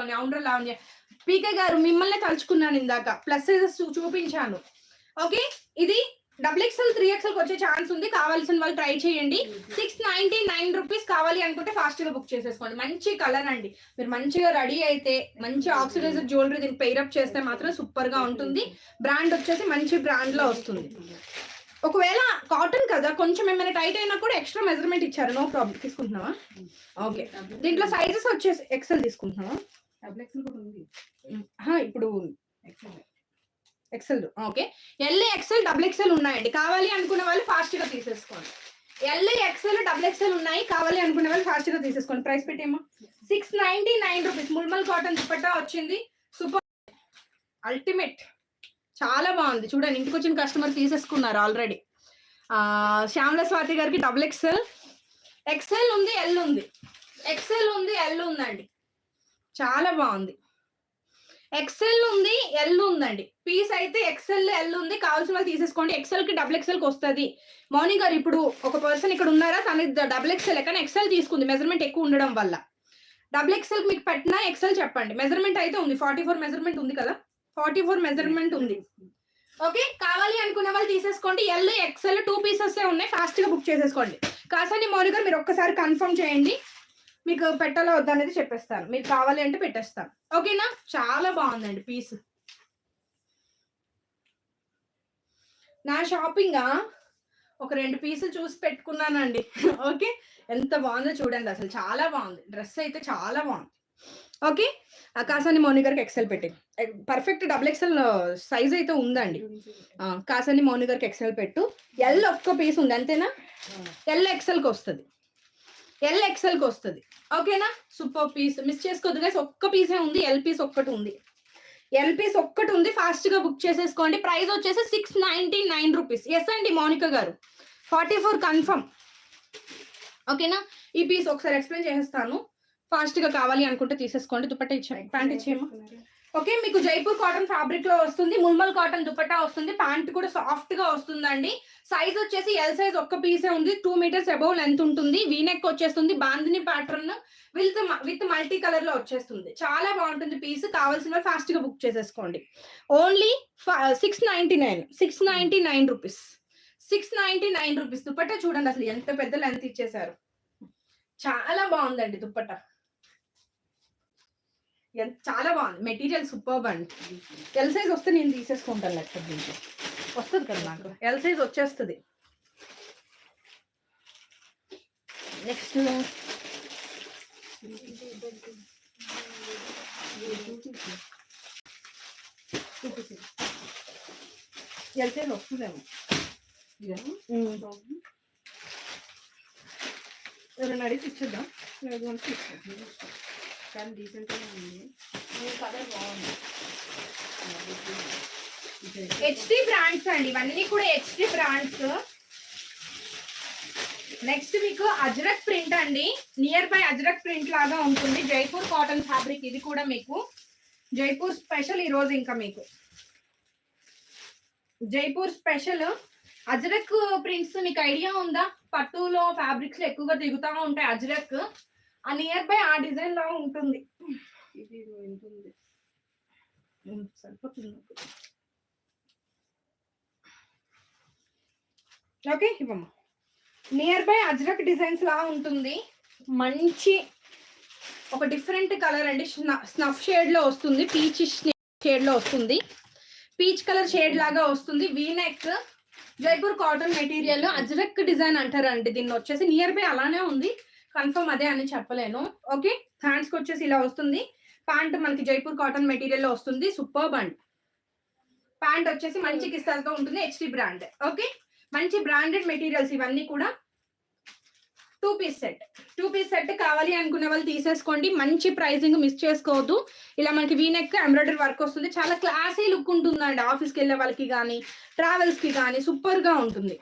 లావణ్య, అవునరా లావణ్య. పీకే గారు మిమ్మల్ని తలుచుకున్నాను ఇందాక, ప్లస్ సైజెస్ చూపించాను. ఓకే, ఇది XXL 3XL వచ్చే ఛాన్స్ ఉంది, కావాల్సిన వాళ్ళు ట్రై చేయండి. 699 రూపీస్. కావాలి అనుకుంటే ఫాస్ట్ గా బుక్ చేసేసుకోండి. మంచి కలర్ అండి, మీరు మంచిగా రెడీ అయితే మంచి ఆక్సిడైజర్ జ్యువెలరీ దీనికి పెయిరప్ చేస్తే మాత్రం సూపర్ గా ఉంటుంది. బ్రాండ్ వచ్చేసి మంచి బ్రాండ్ లో వస్తుంది. ఒకవేళ కాటన్ కదా కొంచెం ఏమైనా టైట్ అయినా కూడా ఎక్స్ట్రా మెజర్మెంట్ ఇచ్చారు, నో ప్రాబ్లం. తీసుకుంటున్నావా? ఓకే, దీంట్లో సైజెస్ వచ్చేసి XL తీసుకుంటున్నావా? ఇప్పుడు XL. ఓకే, XL XXL ఉన్నాయండి. కావాలి అనుకున్న వాళ్ళు ఫాస్ట్ గా తీసేసుకోండి. XL XXL ఉన్నాయి, కావాలి అనుకునే వాళ్ళు ఫాస్ట్ గా తీసేసుకోండి. ప్రైస్ పెట్టేమో 699 రూపీస్. ముల్మల్ కాటన్ దుపట్టా వచ్చింది, సూపర్ అల్టిమేట్, చాలా బాగుంది. చూడండి, ఇంటికి వచ్చిన కస్టమర్ తీసేసుకున్నారు ఆల్రెడీ. శ్యామల స్వాతి గారికి XL ఉంది, L ఉంది. XL ఉంది, L ఉందండి, చాలా బాగుంది. XL ఉంది, L ఉందండి. పీస్ అయితే XL L ఉంది, కావాల్సిన వాళ్ళు తీసేసుకోండి. XL కి XXL కి వస్తుంది. మౌని గారు ఇప్పుడు ఒక పర్సన్ ఇక్కడ ఉన్నారా, తన XXL కానీ XL తీసుకుంది మెజర్మెంట్ ఎక్కువ ఉండడం వల్ల. XXL మీకు పెట్టినా XL చెప్పండి. మెజర్మెంట్ అయితే ఉంది, 44 మెజర్మెంట్ ఉంది కదా, 44 మెజర్మెంట్ ఉంది. ఓకే, కావాలి అనుకున్న వాళ్ళు తీసేసుకోండి. L XL 2 పీసెస్ ఉన్నాయి, ఫాస్ట్ గా బుక్ చేసేసుకోండి. కాసాని మౌని గారు మీరు ఒక్కసారి కన్ఫర్మ్ చేయండి, మీకు పెట్టాలో వద్దా అనేది చెప్పేస్తాను. మీకు కావాలి అంటే పెట్టేస్తాను. ఓకేనా, చాలా బాగుందండి పీస్. నా షాపింగ్ ఒక 2 పీసులు చూసి పెట్టుకున్నానండి. ఓకే, ఎంత బాగుందో చూడండి, అసలు చాలా బాగుంది. డ్రెస్ అయితే చాలా బాగుంది. ఓకే, కాసాని మౌని గారికి XL పెట్టి, పర్ఫెక్ట్ XXL సైజ్ అయితే ఉందండి. కాసాని మౌని గారికి XL పెట్టు. L ఒక్క పీస్ ఉంది అంతేనా? XL కి వస్తుంది, XL కి వస్తుంది. ఓకేనా, సూపర్ పీస్, మిస్ చేసుకోవద్దు గైస్. ఒక్క పీసే ఉంది, L పీస్ ఒక్కటి ఉంది. L పీస్ ఒక్కటి ఉంది, ఫాస్ట్ గా బుక్ చేసేసుకోండి. ప్రైస్ వచ్చేసి 699 రూపీస్. ఎస్ అండి మౌనిక గారు, 44 కన్ఫర్మ్. ఓకేనా, ఈ పీస్ ఒకసారి ఎక్స్ప్లెయిన్ చేసేస్తాను. ఫాస్ట్ గా కావాలి అనుకుంటే తీసేసుకోండి. దుపట్టా ఇచ్చాయి, ప్యాంట్ ఇచ్చేయమ్మా. ఓకే, మీకు జైపూర్ కాటన్ ఫ్యాబ్రిక్ లో వస్తుంది, ముల్మల్ కాటన్ దుపట్టా వస్తుంది, ప్యాంట్ కూడా సాఫ్ట్ గా వస్తుందండి. సైజ్ వచ్చేసి L సైజ్ ఒక్క పీసే ఉంది, 2 మీటర్స్ అబౌవ్ లెంత్ ఉంటుంది. వీనెక్ వచ్చేస్తుంది, bandhani pattern with multi colour లో వచ్చేస్తుంది. చాలా బాగుంటుంది పీస్. కావాల్సిన ఫాస్ట్ గా బుక్ చేసేసుకోండి. Only 699 rupees. 699 రూపీస్. దుపట్టా చూడండి అసలు ఎంత పెద్ద లెంత్ ఇచ్చేసారు, చాలా బాగుందండి దుపట్టా, చాలా బాగుంది. మెటీరియల్ సూపర్బ్ అండి. L సైజ్ వస్తే నేను తీసేసుకుంటాను, లేకపోతే దీంట్లో వస్తుంది కదా నాకు. L సైజ్ వచ్చేస్తుంది. నెక్స్ట్ L సైజ్ వస్తుందేమో, ఎవరైనా అడిగి ఇచ్చేద్దాం. కానీ డీసెంట్ గా ఉంది, కలర్ బాగుంది. HD బ్రాండ్స్ అండి, ఇవన్నీ కూడా HD బ్రాండ్స్. నెక్స్ట్ మీకు అజ్రక్ ప్రింట్ అండి, నియర్ బై అజ్రక్ ప్రింట్ లాగా ఉంటుంది. జైపూర్ కాటన్ ఫ్యాబ్రిక్, ఇది కూడా మీకు జైపూర్ స్పెషల్. ఈ రోజు ఇంకా మీకు జైపూర్ స్పెషల్ అజ్రక్ ప్రింట్స్. మీకు ఐడియా ఉందా? పట్టులో ఫ్యాబ్రిక్స్ ఎక్కువగా తిరుగుతూ ఉంటాయి అజ్రక్. ఆ నియర్ బై ఆ డిజైన్ లా ఉంటుంది. ఇది ఉంటుంది, సరిపోతుంది. ఓకే, ఇవ్వమ్మా. నియర్ బై అజ్రక్ డిజైన్స్ లా ఉంటుంది. మంచి ఒక డిఫరెంట్ కలర్ అండి, స్నఫ్ షేడ్ లో వస్తుంది, పీచ్ షేడ్ లో వస్తుంది, పీచ్ కలర్ షేడ్ లాగా వస్తుంది. V neck, Jaipur cotton material, Ajrak design అంటారండి దీన్ని వచ్చేసి. నియర్ బై అలానే ఉంది, కన్ఫర్మ్ అదే అని చెప్పలేను. ఓకే, హ్యాండ్స్కి వచ్చేసి ఇలా వస్తుంది. ప్యాంట్ మనకి జైపూర్ కాటన్ మెటీరియల్ లో వస్తుంది, సూపర్బ్ అండి. ప్యాంట్ వచ్చేసి మంచి కిస్తాలతో ఉంటుంది, HD బ్రాండ్. ఓకే, మంచి బ్రాండెడ్ మెటీరియల్స్ ఇవన్నీ కూడా. 2 పీస్ సెట్ కావాలి అనుకునే వాళ్ళు తీసేసుకోండి. మంచి ప్రైసింగ్, మిస్ చేసుకోవద్దు. ఇలా మనకి వీనెక్ ఎంబ్రాయిడరీ వర్క్ వస్తుంది, చాలా క్లాసీ లుక్ ఉంటుందండి. ఆఫీస్కి వెళ్ళే వాళ్ళకి కానీ ట్రావెల్స్ కి కానీ సూపర్ గా ఉంటుంది.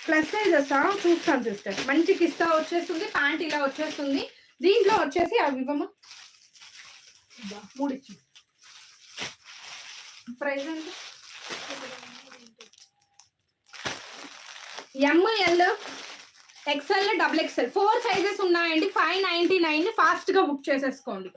ప్లస్ సైజెస్ చూస్తాను సిస్టర్. మంచి కిస్తా వచ్చేస్తుంది, ప్యాంట్ ఇలా వచ్చేస్తుంది. దీంట్లో వచ్చేసి అవి ఇవ్వమ్మా, 3 ఇచ్చి. ప్రైస్ ఎంత? ML XL XXL 4 సైజెస్ ఉన్నాయండి. 599 ఫాస్ట్ గా బుక్ చేసేసుకోండి.